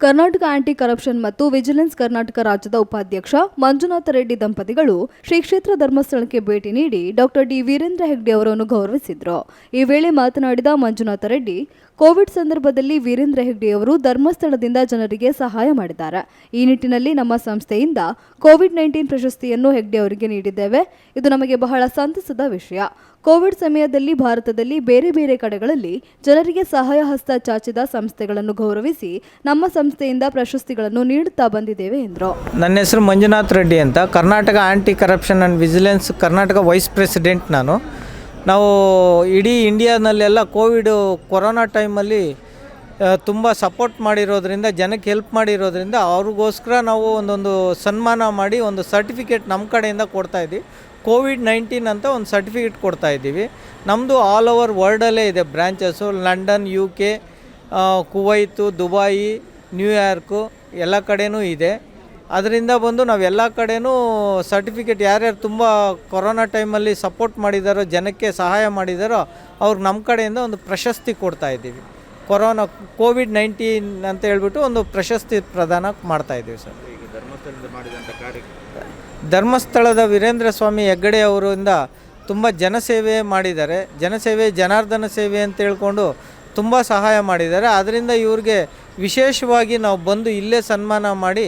Karnataka aunty corruption ಮತ್ತು vigilance Karnataka ರಾಜ್ಯದ ಉಪಾಧ್ಯಕ್ಷ ಮಂಜುನಾಥ ರೆಡ್ಡಿ ದಂಪತಿಗಳು ಶ್ರೀ ಕ್ಷೇತ್ರ ಧರ್ಮಸ್ಥಳಕ್ಕೆ ಭೇಟಿ ನೀಡಿ ಡಾಕ್ಟರ್ ಡಿ ವೀರೇಂದ್ರ ಹೆಗ್ಡೆ ಅವರನ್ನು ಗೌರವಿಸಿದರು. ಈ ವೇಳೆ ಮಾತನಾಡಿದ ಮಂಜುನಾಥ ರೆಡ್ಡಿ, ಕೋವಿಡ್ ಸಂದರ್ಭದಲ್ಲಿ ವೀರೇಂದ್ರ ಹೆಗ್ಡೆಯವರು ಧರ್ಮಸ್ಥಳದಿಂದ ಜನರಿಗೆ ಸಹಾಯ ಮಾಡಿದ್ದಾರೆ. ಈ ನಿಟ್ಟಿನಲ್ಲಿ ನಮ್ಮ ಸಂಸ್ಥೆಯಿಂದ ಕೋವಿಡ್-19 ಪ್ರಶಸ್ತಿಯನ್ನು ಹೆಗ್ಡೆ ಅವರಿಗೆ ನೀಡಿದ್ದೇವೆ. ಇದು ನಮಗೆ ಬಹಳ ಸಂತಸದ ವಿಷಯ. ಕೋವಿಡ್ ಸಮಯದಲ್ಲಿ ಭಾರತದಲ್ಲಿ ಬೇರೆ ಬೇರೆ ಕಡೆಗಳಲ್ಲಿ ಜನರಿಗೆ ಸಹಾಯ ಹಸ್ತ ಚಾಚಿದ ಸಂಸ್ಥೆಗಳನ್ನು ಗೌರವಿಸಿ ನಮ್ಮ ಸಂಸ್ಥೆಯಿಂದ ಪ್ರಶಸ್ತಿಗಳನ್ನು ನೀಡುತ್ತಾ ಬಂದಿದ್ದೇವೆ ಎಂದರು. ನನ್ನ ಹೆಸರು ಮಂಜುನಾಥ್ ರೆಡ್ಡಿ ಅಂತ, Karnataka aunty corruption and vigilance Karnataka vice president. ನಾವು ಇಡೀ ಇಂಡಿಯಾನಲ್ಲೆಲ್ಲ ಕೊರೋನಾ ಟೈಮಲ್ಲಿ ತುಂಬ ಸಪೋರ್ಟ್ ಮಾಡಿರೋದ್ರಿಂದ, ಜನಕ್ಕೆ ಹೆಲ್ಪ್ ಮಾಡಿರೋದ್ರಿಂದ ಅವ್ರಿಗೋಸ್ಕರ ನಾವು ಒಂದೊಂದು ಸನ್ಮಾನ ಮಾಡಿ ಒಂದು ಸರ್ಟಿಫಿಕೇಟ್ ನಮ್ಮ ಕಡೆಯಿಂದ ಕೊಡ್ತಾಯಿದ್ದೀವಿ. ಕೋವಿಡ್-19 ಅಂತ ಒಂದು ಸರ್ಟಿಫಿಕೇಟ್ ಕೊಡ್ತಾಯಿದ್ದೀವಿ. ನಮ್ಮದು ಆಲ್ ಓವರ್ ವರ್ಲ್ಡಲ್ಲೇ ಇದೆ branches. London, UK, Kuwait, Dubai, New York ಎಲ್ಲ ಕಡೆನೂ ಇದೆ. ಅದರಿಂದ ಬಂದು ನಾವು ಎಲ್ಲ ಕಡೆನೂ ಸರ್ಟಿಫಿಕೇಟ್ ಯಾರ್ಯಾರು ತುಂಬ ಕೊರೋನಾ ಟೈಮಲ್ಲಿ ಸಪೋರ್ಟ್ ಮಾಡಿದಾರೋ, ಜನಕ್ಕೆ ಸಹಾಯ ಮಾಡಿದಾರೋ ಅವ್ರಿಗೆ ನಮ್ಮ ಕಡೆಯಿಂದ ಒಂದು ಪ್ರಶಸ್ತಿ ಕೊಡ್ತಾಯಿದ್ದೀವಿ. ಕೋವಿಡ್-19 ಅಂತ ಹೇಳ್ಬಿಟ್ಟು ಒಂದು ಪ್ರಶಸ್ತಿ ಪ್ರದಾನ ಮಾಡ್ತಾಯಿದ್ದೀವಿ ಸರ್. ಧರ್ಮಸ್ಥಳದ ವೀರೇಂದ್ರ ಸ್ವಾಮಿ ಹೆಗ್ಗಡೆ ಅವರಿಂದ ತುಂಬ ಜನಸೇವೆ ಮಾಡಿದ್ದಾರೆ. ಜನಸೇವೆ ಜನಾರ್ದನ ಸೇವೆ ಅಂತ ಹೇಳ್ಕೊಂಡು ತುಂಬ ಸಹಾಯ ಮಾಡಿದ್ದಾರೆ. ಅದರಿಂದ ಇವ್ರಿಗೆ ವಿಶೇಷವಾಗಿ ನಾವು ಬಂದು ಇಲ್ಲೇ ಸನ್ಮಾನ ಮಾಡಿ